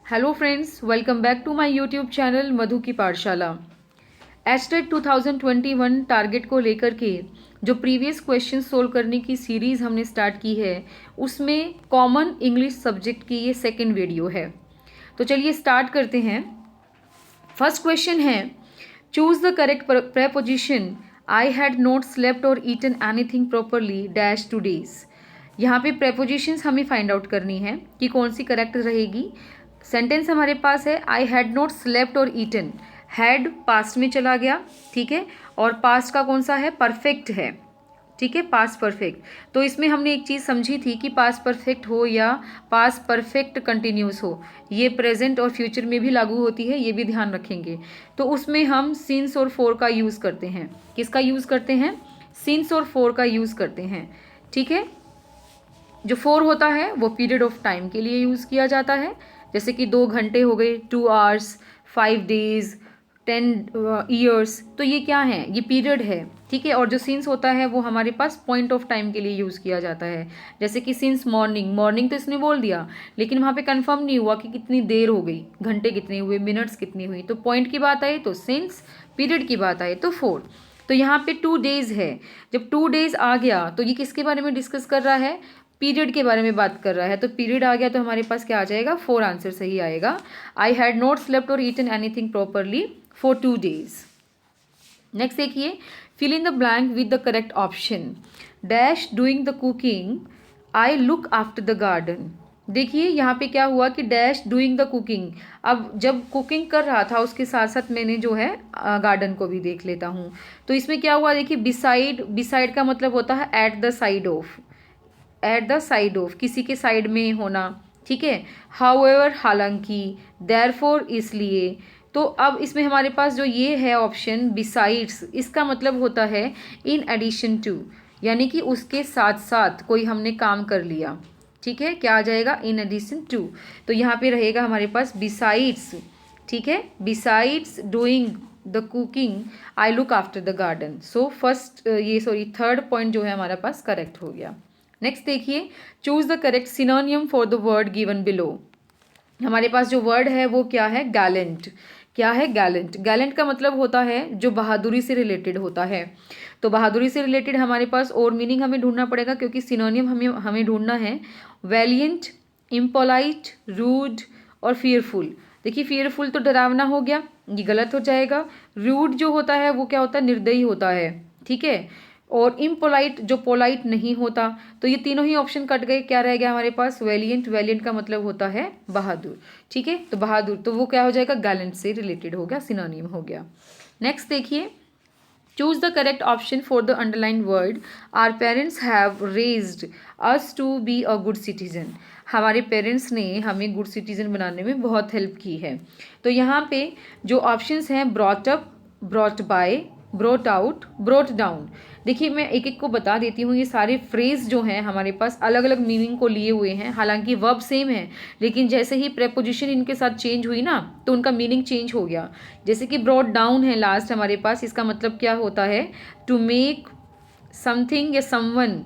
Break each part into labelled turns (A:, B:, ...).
A: Hello friends, welcome back to my YouTube channel Madhu की पाठशाला। HTET 2021 target को लेकर के जो प्रीवियस क्वेश्चन सोल्व करने की सीरीज़ हमने स्टार्ट की है, उसमें कॉमन इंग्लिश सब्जेक्ट की ये सेकेंड वीडियो है। तो चलिए स्टार्ट करते हैं। फर्स्ट क्वेश्चन है, choose the correct preposition I had not slept और eaten anything properly dash two days. यहाँ पे प्रेपोजिशंस हमें फाइंड आउट करनी है कि कौन सी करेक्ट रहेगी। सेंटेंस हमारे पास है आई हैड नॉट स्लेप्ट और ईटन। हैड पास्ट में चला गया, ठीक है, और पास्ट का कौन सा है, परफेक्ट है, ठीक है, पास्ट परफेक्ट। तो इसमें हमने एक चीज़ समझी थी कि पास्ट परफेक्ट हो या पास्ट परफेक्ट कंटिन्यूस हो, ये प्रेजेंट और फ्यूचर में भी लागू होती है, ये भी ध्यान रखेंगे। तो उसमें हम सिंस और फोर का यूज़ करते हैं। किसका यूज़ करते हैं? सिंस और फोर का यूज़ करते हैं, ठीक है। जो फोर होता है वो पीरियड ऑफ टाइम के लिए यूज़ किया जाता है, जैसे कि 2 घंटे हो गए, 2 आवर्स, 5 डेज, 10 ईयर्स। तो ये क्या है? ये पीरियड है, ठीक है। और जो सिंस होता है वो हमारे पास पॉइंट ऑफ टाइम के लिए यूज़ किया जाता है, जैसे कि सिंस मॉर्निंग। मॉर्निंग तो इसने बोल दिया, लेकिन वहाँ पे कंफर्म नहीं हुआ कि कितनी देर हो गई, घंटे कितने हुए, मिनट्स कितनी हुई। तो पॉइंट की बात आए तो सिंस, पीरियड की बात आए तो 4। तो यहाँ पे 2 डेज है। जब 2 डेज आ गया तो ये किसके बारे में डिस्कस कर रहा है? पीरियड के बारे में बात कर रहा है। तो पीरियड आ गया तो हमारे पास क्या आ जाएगा? 4 आंसर सही आएगा। आई हैड नॉट स्लेप्ट और eaten anything properly for 2 days. Next देखिए, fill in the blank with the correct option. Dash doing the cooking, I look after the garden. देखिए यहाँ पे क्या हुआ कि डैश डूइंग द कुकिंग। अब जब कुकिंग कर रहा था उसके साथ साथ मैंने जो है गार्डन को भी देख लेता हूँ। तो इसमें क्या हुआ, देखिए बिसाइड, बिसाइड का मतलब होता है at the side of, at the side of, किसी के साइड में होना, ठीक है। हाउएवर हालांकि, देयरफॉर इसलिए। तो अब इसमें हमारे पास जो ये है ऑप्शन बिसाइड्स, इसका मतलब होता है इन एडिशन टू, यानी कि उसके साथ साथ कोई हमने काम कर लिया, ठीक है। क्या आ जाएगा? In addition to. तो यहाँ पे रहेगा हमारे पास बिसाइड्स, ठीक है। Besides doing the cooking I look after the garden. So first third point जो है हमारे पास करेक्ट हो गया। नेक्स्ट देखिए, choose the correct synonym for the word given below. हमारे पास जो वर्ड है वो क्या है? गैलेंट। क्या है? गैलेंट। गैलेंट का मतलब होता है जो बहादुरी से रिलेटेड होता है। तो बहादुरी से रिलेटेड हमारे पास और मीनिंग हमें ढूंढना पड़ेगा, क्योंकि सिनोनियम हमें ढूंढना है वैलियंट, इम्पोलाइट, रूड और फियरफुल। देखिए फियरफुल तो डरावना हो गया, ये गलत हो जाएगा। रूड जो होता है वो क्या होता है? निर्दयी होता है, ठीक है। और इम्पोलाइट जो पोलाइट नहीं होता। तो ये तीनों ही ऑप्शन कट गए। क्या रह गया हमारे पास? वैलियंट। वैलियंट का मतलब होता है बहादुर, ठीक है। तो बहादुर, तो वो क्या हो जाएगा? गैलेंट से रिलेटेड हो गया, सिनोनिम हो गया। नेक्स्ट देखिए, choose the correct option for the underline word. Our parents have raised us to be a good citizen. हमारे पेरेंट्स ने हमें गुड सिटीजन बनाने में बहुत हेल्प की है। तो यहाँ पे जो ऑप्शंस हैं, brought up, brought by, brought out, brought down. देखिए मैं एक एक को बता देती हूँ। ये सारे फ्रेज जो हैं हमारे पास अलग अलग मीनिंग को लिए हुए हैं, हालांकि वर्ब सेम है, लेकिन जैसे ही प्रेपोजिशन इनके साथ चेंज हुई ना तो उनका मीनिंग चेंज हो गया। जैसे कि ब्रॉट डाउन है लास्ट हमारे पास, इसका मतलब क्या होता है? टू मेक समथिंग या समवन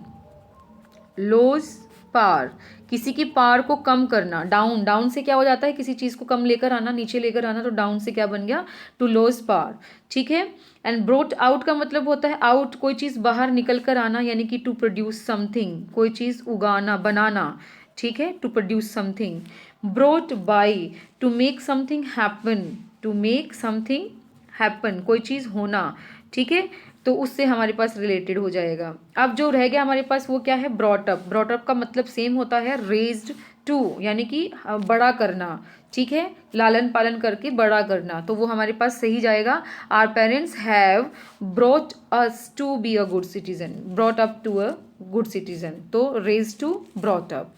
A: लोज पार, किसी की पार को कम करना। डाउन, डाउन से क्या हो जाता है? किसी चीज़ को कम लेकर आना, नीचे लेकर आना। तो डाउन से क्या बन गया? टू लोज पार, ठीक है। एंड ब्रोट आउट का मतलब होता है आउट, कोई चीज़ बाहर निकल कर आना, यानी कि टू प्रोड्यूस समथिंग, कोई चीज़ उगाना, बनाना, ठीक है, to produce something. Brought by, to make something happen, to make something happen, कोई चीज़ होना, ठीक है। तो उससे हमारे पास रिलेटेड हो जाएगा। अब जो रह गया हमारे पास वो क्या है? Brought up. ब्रॉट अप का मतलब सेम होता है रेज्ड टू, यानी कि बड़ा करना, ठीक है, लालन पालन करके बड़ा करना। तो वो हमारे पास सही जाएगा। Our parents have brought us to be a good citizen, brought up to a good citizen. तो raise to, brought up.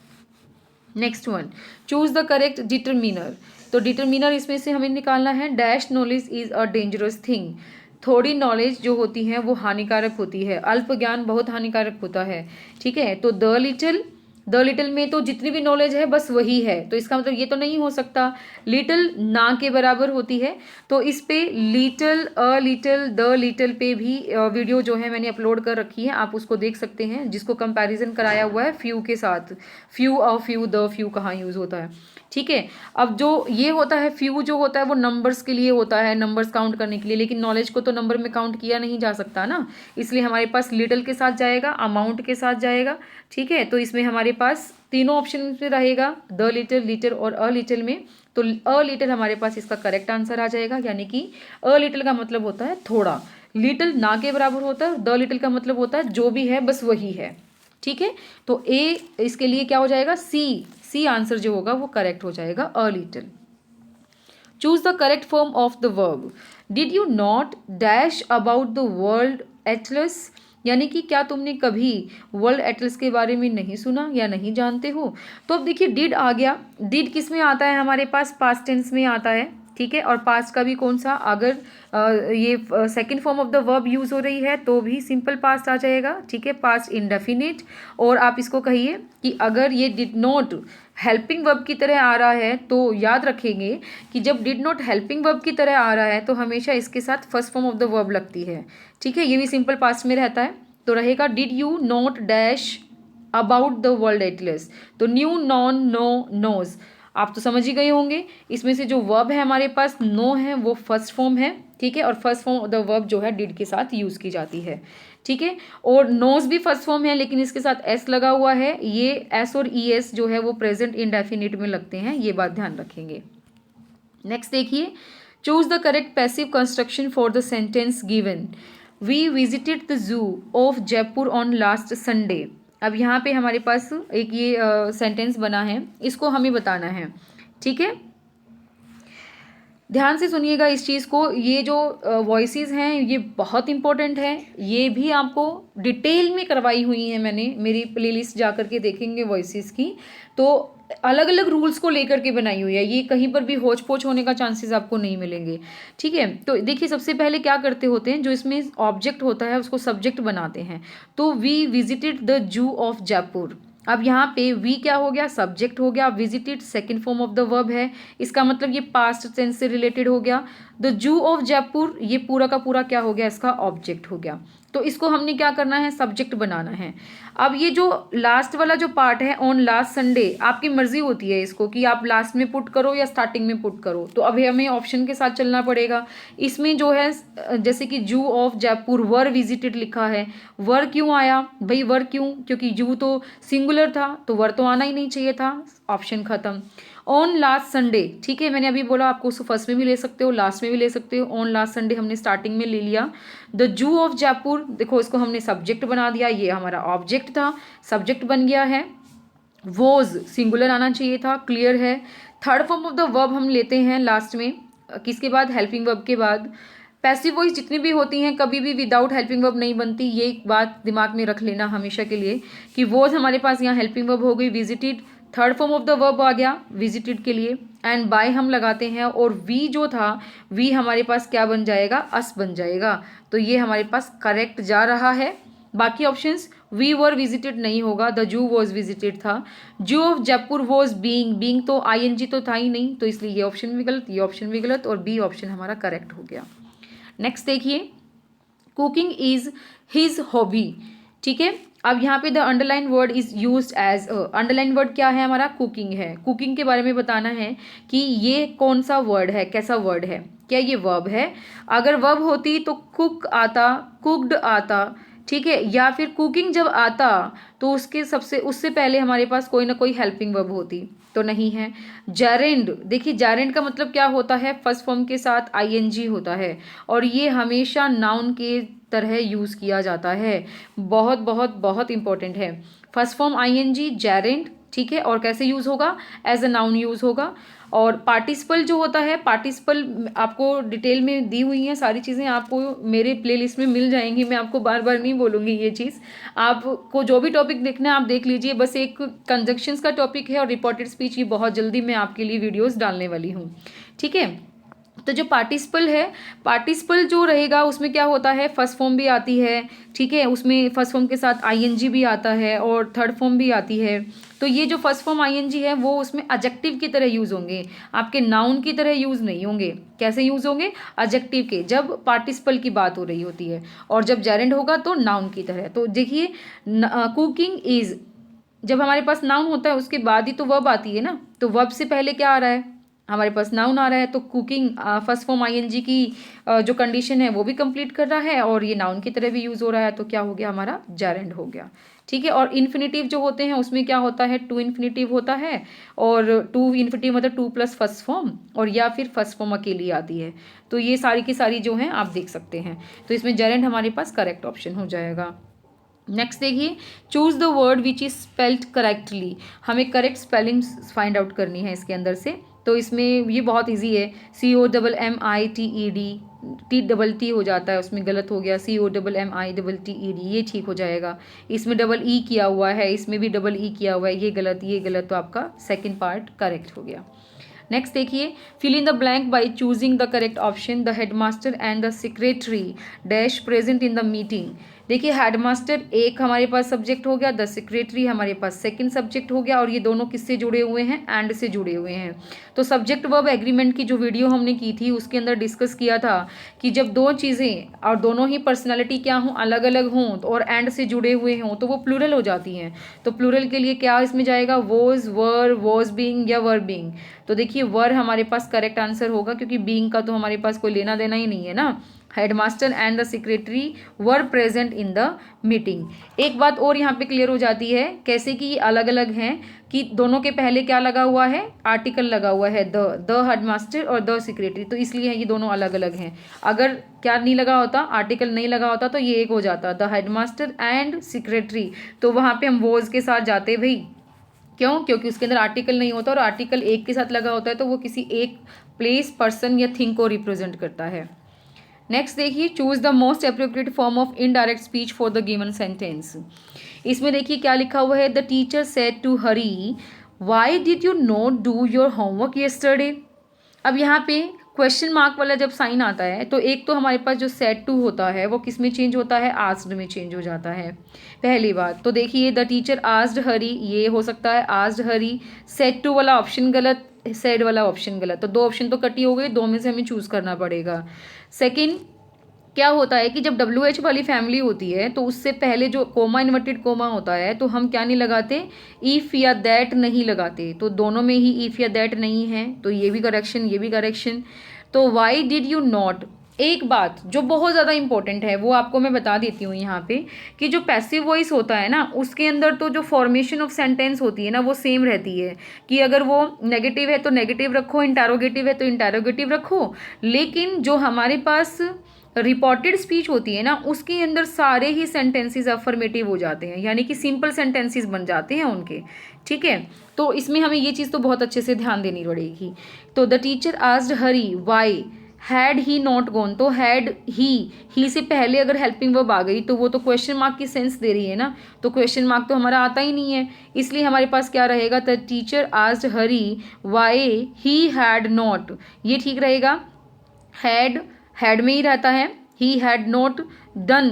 A: Next one, choose the correct determiner. तो डिटरमिनर इसमें से हमें निकालना है dash knowledge is a dangerous thing. थोड़ी knowledge जो होती है वो हानिकारक होती है, अल्प ज्ञान बहुत हानिकारक होता है, ठीक है। तो द लिटिल, द लिटिल में तो जितनी भी नॉलेज है बस वही है, तो इसका मतलब ये तो नहीं हो सकता। लिटिल ना के बराबर होती है, तो इस पे little, a little, the little पे भी वीडियो जो है मैंने अपलोड कर रखी है, आप उसको देख सकते हैं, जिसको कंपैरिजन कराया हुआ है फ्यू के साथ। फ्यू और फ्यू, द फ्यू कहाँ यूज़ होता है, ठीक है। अब जो ये होता है फ्यू जो होता है वो नंबर्स के लिए होता है, नंबर्स काउंट करने के लिए, लेकिन नॉलेज को तो नंबर में काउंट किया नहीं जा सकता ना, इसलिए हमारे पास लिटिल के साथ जाएगा, अमाउंट के साथ जाएगा, ठीक है। तो इसमें हमारे पास तीनों ऑप्शन में रहेगा, द लिटिल, लिटिल और अ लिटिल में। तो अ लिटिल हमारे पास इसका करेक्ट आंसर आ जाएगा, यानी कि अ लिटिल का मतलब होता है थोड़ा, लिटिल ना के बराबर होता है, द लिटिल का मतलब होता है जो भी है बस वही है, ठीक है। तो ए इसके लिए क्या हो जाएगा, सी आंसर जो होगा वो करेक्ट हो जाएगा, a little. Choose the correct form of the verb. Did you not dash about the world Atlas, यानी कि क्या तुमने कभी वर्ल्ड एटलस के बारे में नहीं सुना या नहीं जानते हो। तो अब देखिए डिड आ गया, डिड किस में आता है हमारे पास, पास्ट टेंस में आता है, ठीक है। और पास्ट का भी कौन सा, अगर ये second form of the verb use हो रही है तो भी सिंपल पास्ट आ जाएगा, ठीक है, पास्ट इंडेफिनिट। और आप इसको कहिए कि अगर ये डिड नॉट हेल्पिंग वर्ब की तरह आ रहा है तो याद रखेंगे कि जब डिड नॉट हेल्पिंग वर्ब की तरह आ रहा है तो हमेशा इसके साथ first form of the verb लगती है, ठीक है। ये भी सिंपल पास्ट में रहता है, तो रहेगा did you not dash about the world Atlas. तो न्यू, नॉन, नो, नोज, आप तो समझ ही गए होंगे। इसमें से जो वर्ब है हमारे पास नो है वो फर्स्ट फॉर्म है, ठीक है, और first form of the verb जो है डिड के साथ यूज की जाती है, ठीक है। और नोज भी फर्स्ट फॉर्म है लेकिन इसके साथ एस लगा हुआ है, ये एस और ई एस जो है वो प्रेजेंट इंडेफिनिट में लगते हैं, ये बात ध्यान रखेंगे। नेक्स्ट देखिए, choose the correct passive construction for the sentence given. We visited the zoo of Jaipur on last Sunday. अब यहाँ पे हमारे पास एक ये सेंटेंस बना है, इसको हमें बताना है, ठीक है। ध्यान से सुनिएगा इस चीज़ को, ये जो वॉइसेस हैं ये बहुत इंपॉर्टेंट है, ये भी आपको डिटेल में करवाई हुई है मैंने, मेरी प्लेलिस्ट जा कर के देखेंगे वॉइसेस की, तो अलग अलग रूल्स को लेकर के बनाई हुई है, ये कहीं पर भी होच पोच होने का चांसेस आपको नहीं मिलेंगे, ठीक है। तो देखिए सबसे पहले क्या करते होते हैं, जो इसमें ऑब्जेक्ट होता है उसको सब्जेक्ट बनाते हैं। तो we visited the zoo of Jaipur, अब यहाँ पे वी क्या हो गया, सब्जेक्ट हो गया, visited second form of the verb है, इसका मतलब ये पास्ट टेंस से रिलेटेड हो गया। द जू ऑफ जयपुर ये पूरा का पूरा क्या हो गया, इसका ऑब्जेक्ट हो गया। तो इसको हमने क्या करना है, सब्जेक्ट बनाना है। अब ये जो लास्ट वाला जो पार्ट है, ऑन लास्ट संडे, आपकी मर्जी होती है इसको कि आप लास्ट में पुट करो या स्टार्टिंग में पुट करो, तो अभी हमें ऑप्शन के साथ चलना पड़ेगा। इसमें जो है जैसे कि जू ऑफ जयपुर वर विजिटेड लिखा है, वर क्यों आया भाई, वर क्यों, क्योंकि जू तो सिंगुलर था तो वर तो आना ही नहीं चाहिए था, ऑप्शन खत्म। ऑन लास्ट संडे, ठीक है, मैंने अभी बोला आपको उसको फर्स्ट में भी ले सकते हो लास्ट में भी ले सकते हो, ऑन लास्ट संडे हमने स्टार्टिंग में ले लिया। द जू ऑफ जयपुर, देखो इसको हमने सब्जेक्ट बना दिया, ये हमारा ऑब्जेक्ट था, सब्जेक्ट बन गया है। वोज सिंगुलर आना चाहिए था, क्लियर है। Third form of the verb हम लेते हैं लास्ट में, किसके बाद, हेल्पिंग वर्ब के बाद। पैसिव वॉइस जितनी भी होती हैं कभी भी विदाउट हेल्पिंग वर्ब नहीं बनती, ये एक बात दिमाग में रख लेना हमेशा के लिए कि वोज हमारे पास यहाँ हेल्पिंग वर्ब हो गई, visited third form of the verb आ गया विजिटेड के लिए, एंड बाय हम लगाते हैं, और वी जो था वी हमारे पास क्या बन जाएगा, अस बन जाएगा। तो ये हमारे पास करेक्ट जा रहा है। बाकी ऑप्शंस वी वर विजिटेड नहीं होगा, द जू वॉज विजिटेड था। जू of Jaipur was being, being तो आईएनजी तो था ही नहीं, तो इसलिए ये ऑप्शन भी गलत, ये ऑप्शन भी गलत, और बी ऑप्शन हमारा करेक्ट हो गया। नेक्स्ट देखिए, कुकिंग इज हिज हॉबी, ठीक है। अब यहाँ पे the underline word is used as underline word क्या है हमारा, कुकिंग है। कुकिंग के बारे में बताना है कि ये कौन सा वर्ड है, कैसा वर्ड है, क्या ये वर्ब है। अगर वर्ब होती तो कुक आता, कुक्ड आता, ठीक है, या फिर कुकिंग जब आता तो उससे पहले हमारे पास कोई ना कोई हेल्पिंग वर्ब होती, तो नहीं है। जैरेंड, देखिए जैरेंड का मतलब क्या होता है, फर्स्ट फॉर्म के साथ आईएनजी होता है, और ये हमेशा नाउन के तरह यूज किया जाता है, बहुत बहुत बहुत इंपॉर्टेंट है। फर्स्ट फॉर्म आईएनजी जैरेंड, ठीक है, और कैसे यूज होगा, एज अ नाउन यूज होगा। और पार्टिसिपल जो होता है, पार्टिसिपल आपको डिटेल में दी हुई हैं सारी चीज़ें, आपको मेरे प्लेलिस्ट में मिल जाएंगी, मैं आपको बार बार नहीं बोलूँगी ये चीज़, आपको जो भी टॉपिक देखना है आप देख लीजिए। बस एक कंजक्शंस का टॉपिक है और रिपोर्टेड स्पीच, ये बहुत जल्दी मैं आपके लिए वीडियोस डालने वाली हूँ, ठीक है। तो जो पार्टिसिपल है, पार्टिसिपल जो रहेगा उसमें क्या होता है, फर्स्ट फॉर्म भी आती है, ठीक है, उसमें फर्स्ट फॉर्म के साथ आईएनजी भी आता है और थर्ड फॉर्म भी आती है। तो ये जो फर्स्ट फॉर्म आईएनजी है वो उसमें एडजेक्टिव की तरह यूज़ होंगे, आपके नाउन की तरह यूज़ नहीं होंगे। कैसे यूज़ होंगे, एडजेक्टिव के, जब पार्टिसिपल की बात हो रही होती है, और जब जेरेंड होगा तो नाउन की तरह। तो देखिए कुकिंग इज, जब हमारे पास नाउन होता है उसके बाद ही तो वर्ब आती है ना, तो वर्ब से पहले क्या आ रहा है, हमारे पास नाउन आ रहा है। तो कुकिंग फर्स्ट फॉर्म आईएनजी की जो कंडीशन है वो भी कंप्लीट कर रहा है और ये नाउन की तरह भी यूज़ हो रहा है, तो क्या हो गया, हमारा जेरेंड हो गया। ठीक है, और इन्फिनेटिव जो होते हैं उसमें क्या होता है, टू इन्फिनेटिव होता है, और टू इन्फिनेटिव मतलब टू प्लस फर्स्ट फॉर्म, और या फिर फर्स्ट फॉर्म अकेली आती है। तो ये सारी की सारी जो हैं आप देख सकते हैं। तो इसमें जेरेंड हमारे पास करेक्ट ऑप्शन हो जाएगा। नेक्स्ट देखिए, choose the word which is spelled correctly. हमें करेक्ट स्पेलिंग फाइंड आउट करनी है इसके अंदर से। तो इसमें ये बहुत इजी है, COMMITED, T हो जाता है, उसमें गलत हो गया, COMMITED, ये ठीक हो जाएगा। इसमें डबल ई किया हुआ है, इसमें भी डबल ई किया हुआ है, ये गलत, ये गलत, तो आपका सेकेंड पार्ट करेक्ट हो गया। नेक्स्ट देखिए, fill in the blank by choosing the correct option. The headmaster and the secretary dash present in the meeting. देखिए हेडमास्टर एक हमारे पास सब्जेक्ट हो गया, द सेक्रेटरी हमारे पास सेकंड सब्जेक्ट हो गया, और ये दोनों किससे जुड़े हुए हैं, एंड से जुड़े हुए हैं। तो सब्जेक्ट वर्ब एग्रीमेंट की जो वीडियो हमने की थी उसके अंदर डिस्कस किया था कि जब दो चीज़ें और दोनों ही पर्सनैलिटी क्या हों, अलग अलग हों और एंड से जुड़े हुए हों तो वो प्लूरल हो जाती हैं। तो प्लूरल के लिए क्या इसमें जाएगा, वॉज, वर, वॉज बीइंग या वर बीइंग। तो देखिए वर हमारे पास करेक्ट आंसर होगा, क्योंकि बीइंग का तो हमारे पास कोई लेना देना ही नहीं है ना। Headmaster and the secretary were present in the meeting. एक बात और यहाँ पे क्लियर हो जाती है, कैसे कि ये अलग अलग हैं, कि दोनों के पहले क्या लगा हुआ है, आर्टिकल लगा हुआ है, द हेडमास्टर और द सेक्रेटरी, तो इसलिए ये दोनों अलग अलग हैं। अगर क्या नहीं लगा होता, आर्टिकल नहीं लगा होता, तो ये एक हो जाता, द हेडमास्टर एंड सेक्रेटरी, तो वहाँ पे हम वॉज के साथ जाते भाई। क्यों, क्योंकि उसके अंदर आर्टिकल नहीं होता, और आर्टिकल एक के साथ लगा होता है तो वो किसी एक प्लेस, पर्सन या थिंग को रिप्रेजेंट करता है। नेक्स्ट देखिए, choose the most appropriate form of indirect speech for the given sentence. इसमें देखिए क्या लिखा हुआ है, the teacher said to Hari, why did you not do your homework yesterday. अब यहाँ पे क्वेश्चन मार्क वाला जब साइन आता है तो एक तो हमारे पास जो सेड टू होता है वो किस में चेंज होता है, आस्क्ड में चेंज हो जाता है, पहली बात। तो देखिए द टीचर आस्क्ड हरी, ये हो सकता है आस्क्ड हरी, सेड टू वाला ऑप्शन गलत, सेड वाला ऑप्शन गलत, तो दो ऑप्शन तो कटी हो गई, दो में से हमें चूज करना पड़ेगा। सेकंड क्या होता है कि जब WH वाली फैमिली होती है तो उससे पहले जो कोमा इन्वर्टेड कोमा होता है तो हम क्या नहीं लगाते, इफ़ या दैट नहीं लगाते, तो दोनों में ही इफ़ या दैट नहीं है, तो ये भी करेक्शन, ये भी करेक्शन। तो वाई डिड यू नॉट, एक बात जो बहुत ज़्यादा इंपॉर्टेंट है वो आपको मैं बता देती हूँ यहाँ पे, कि जो पैसिव वॉइस होता है ना उसके अंदर तो जो फॉर्मेशन ऑफ सेंटेंस होती है ना वो सेम रहती है, कि अगर वो नेगेटिव है तो नेगेटिव रखो, इंटरोगेटिव है तो इंटरोगेटिव रखो, लेकिन जो हमारे पास रिपोर्टेड स्पीच होती है ना उसके अंदर सारे ही सेंटेंसेस अफर्मेटिव हो जाते हैं, यानी कि सिंपल सेंटेंसेस बन जाते हैं उनके। ठीक है, तो इसमें हमें ये चीज़ तो बहुत अच्छे से ध्यान देनी पड़ेगी। तो the teacher asked Hari why had he not gone, तो हैड ही से पहले अगर हेल्पिंग वर्ब आ गई तो वो तो क्वेश्चन मार्क की सेंस दे रही है ना, तो क्वेश्चन मार्क तो हमारा आता ही नहीं है, इसलिए हमारे पास क्या रहेगा, the teacher asked Hari why he had not, ये ठीक रहेगा। हैड में ही रहता है, he had not done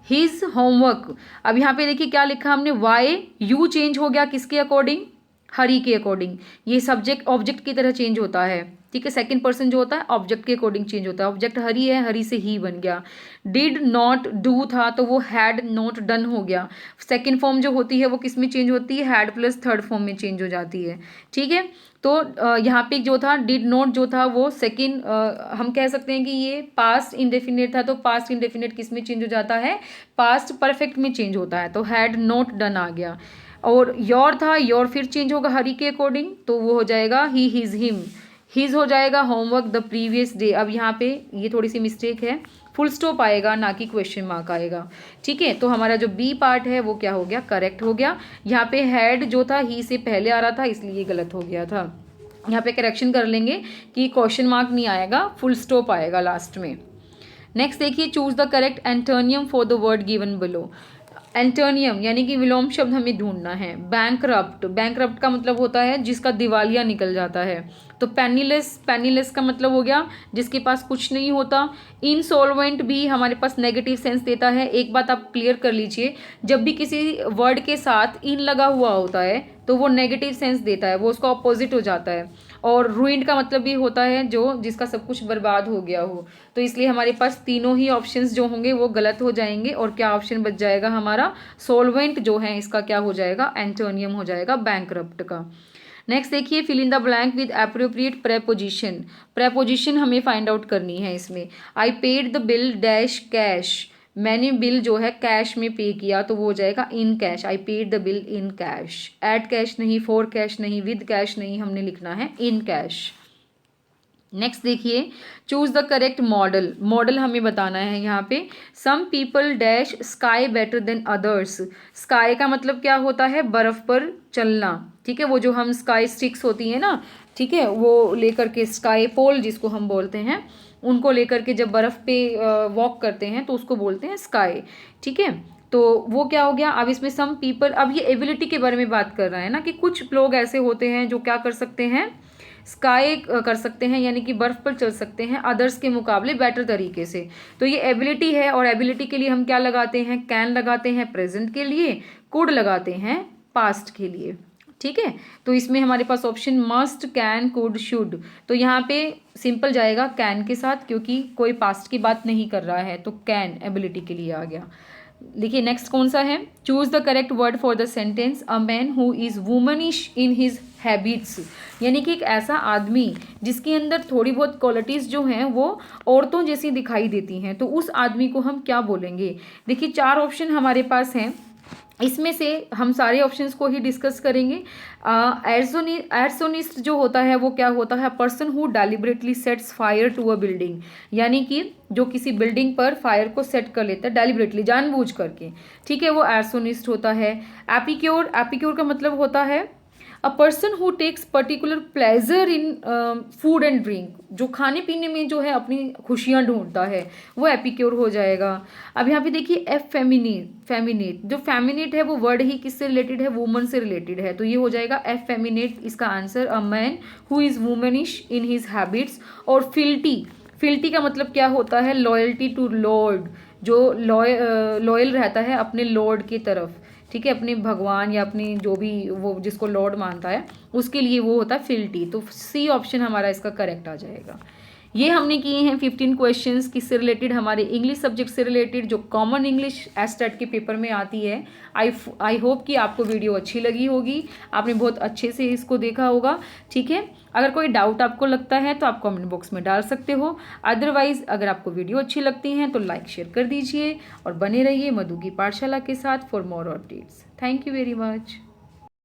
A: his homework. अब यहाँ पे देखिए क्या लिखा हमने, वाई यू चेंज हो गया किसके अकॉर्डिंग, हरी के अकॉर्डिंग, ये सब्जेक्ट ऑब्जेक्ट की तरह चेंज होता है। ठीक है, सेकंड पर्सन जो होता है ऑब्जेक्ट के अकॉर्डिंग चेंज होता है, ऑब्जेक्ट हरी है, हरी से ही बन गया। डिड नॉट डू था तो वो हैड नॉट डन हो गया। सेकंड फॉर्म जो होती है वो किस में चेंज होती है, हैड प्लस थर्ड फॉर्म में चेंज हो जाती है। ठीक है, तो यहाँ पे जो था डिड नॉट जो था वो सेकंड, हम कह सकते हैं कि ये पास्ट इंडेफिनिट था, तो पास्ट इंडेफिनिट किस में चेंज हो जाता है, पास्ट परफेक्ट में चेंज होता है, तो हैड नॉट डन आ गया। और योर था, योर फिर चेंज होगा हरी के अकॉर्डिंग, तो वो हो जाएगा ही हिज हिम, हिज हो जाएगा होमवर्क द प्रीवियस डे। अब यहाँ पे ये थोड़ी सी मिस्टेक है, फुल स्टॉप आएगा ना कि क्वेश्चन मार्क आएगा। ठीक है, तो हमारा जो बी पार्ट है वो क्या हो गया, करेक्ट हो गया। यहाँ पे हैड जो था ही से पहले आ रहा था इसलिए गलत हो गया था। यहाँ पे करेक्शन कर लेंगे कि क्वेश्चन मार्क नहीं आएगा, फुल स्टॉप आएगा लास्ट में। नेक्स्ट देखिए, choose the correct antonym for the word given below. Antonym यानी कि विलोम शब्द हमें ढूंढना है। बैंकरप्ट, बैंकरप्ट का मतलब होता है जिसका दिवालिया निकल जाता है, तो पेनीलेस का मतलब हो गया जिसके पास कुछ नहीं होता। इनसॉल्वेंट भी हमारे पास नेगेटिव सेंस देता है। एक बात आप क्लियर कर लीजिए, जब भी किसी वर्ड के साथ इन लगा हुआ होता है तो वो नेगेटिव सेंस देता है, वो उसका ऑपोजिट हो जाता है। और रूइंड का मतलब भी होता है जो जिसका सब कुछ बर्बाद हो गया हो। तो इसलिए हमारे पास तीनों ही ऑप्शंस जो होंगे वो गलत हो जाएंगे। और क्या ऑप्शन बच जाएगा हमारा, सॉल्वेंट जो है इसका क्या हो जाएगा, एंटोनियम हो जाएगा बैंकरप्ट का। नेक्स्ट देखिए, fill in the blank with appropriate preposition. Preposition हमें फाइंड आउट करनी है इसमें। I paid the bill dash cash, मैंने बिल जो है कैश में पे किया तो वो हो जाएगा in cash. I paid the bill in cash. At cash नहीं, फॉर कैश नहीं, विद कैश नहीं, हमने लिखना है इन कैश। नेक्स्ट देखिए, choose the correct modal. Modal हमें बताना है यहाँ पे। Some people dash ski better than others. Ski का मतलब क्या होता है, बर्फ पर चलना, ठीक है। वो जो हम स्काई स्टिक्स होती है ना, ठीक है, वो लेकर के स्काई पोल जिसको हम बोलते हैं, उनको लेकर के जब बर्फ पे वॉक करते हैं तो उसको बोलते हैं स्काई, ठीक है। तो वो क्या हो गया। अब इसमें सम पीपल, अब ये एबिलिटी के बारे में बात कर रहा है ना, कि कुछ लोग ऐसे होते हैं जो क्या कर सकते हैं, स्काई कर सकते हैं, यानी कि बर्फ पर चल सकते हैं अदर्स के मुकाबले बेटर तरीके से। तो ये एबिलिटी है, और एबिलिटी के लिए हम क्या लगाते हैं, कैन लगाते हैं प्रेजेंट के लिए, कुड लगाते हैं पास्ट के लिए, ठीक है। तो इसमें हमारे पास option must, can, could, should, तो यहाँ पे सिंपल जाएगा कैन के साथ, क्योंकि कोई पास्ट की बात नहीं कर रहा है, तो कैन एबिलिटी के लिए आ गया। देखिए नेक्स्ट कौन सा है, choose the correct word for the sentence a man who is womanish in his habits. यानी कि एक ऐसा आदमी जिसके अंदर थोड़ी बहुत क्वालिटीज़ जो हैं वो औरतों जैसी दिखाई देती हैं, तो उस आदमी को हम क्या बोलेंगे। देखिए 4 ऑप्शन हमारे पास हैं, इसमें से हम सारे ऑप्शंस को ही डिस्कस करेंगे। एर्सोनिस्ट जो होता है वो क्या होता है, person who deliberately sets fire to a building, यानी कि जो किसी बिल्डिंग पर फायर को सेट कर लेता है डेलिबरेटली, जानबूझ करके, ठीक है, वो एर्सोनिस्ट होता है। एपिक्योर का मतलब होता है a person who takes particular pleasure in food and drink, जो खाने पीने में जो है अपनी खुशियाँ ढूंढता है, वो एपिक्योर हो जाएगा। अब यहाँ पे देखिए फेमिनेट, जो फेमिनेट है वो वर्ड ही किससे रिलेटेड है, वुमन से रिलेटेड है, तो ये हो जाएगा फेमिनेट इसका answer. A man who is womanish in his habits. और फिल्टी का मतलब क्या होता है, लॉयल्टी टू लॉर्ड, जो लॉयल रहता है अपने लॉर्ड की तरफ, ठीक है, अपने भगवान या अपने जो भी वो जिसको लॉर्ड मानता है उसके लिए वो होता है फिल्टी। तो सी ऑप्शन हमारा इसका करेक्ट आ जाएगा। ये हमने किए हैं 15 क्वेश्चंस किससे रिलेटेड, हमारे इंग्लिश सब्जेक्ट से रिलेटेड, जो कॉमन इंग्लिश एस्टेट के पेपर में आती है। आई होप कि आपको वीडियो अच्छी लगी होगी, आपने बहुत अच्छे से इसको देखा होगा, ठीक है। अगर कोई डाउट आपको लगता है तो आप कमेंट बॉक्स में डाल सकते हो। अदरवाइज अगर आपको वीडियो अच्छी लगती हैं तो लाइक शेयर कर दीजिए और बने रहिए मधु की पाठशाला के साथ for more updates. Thank you very much.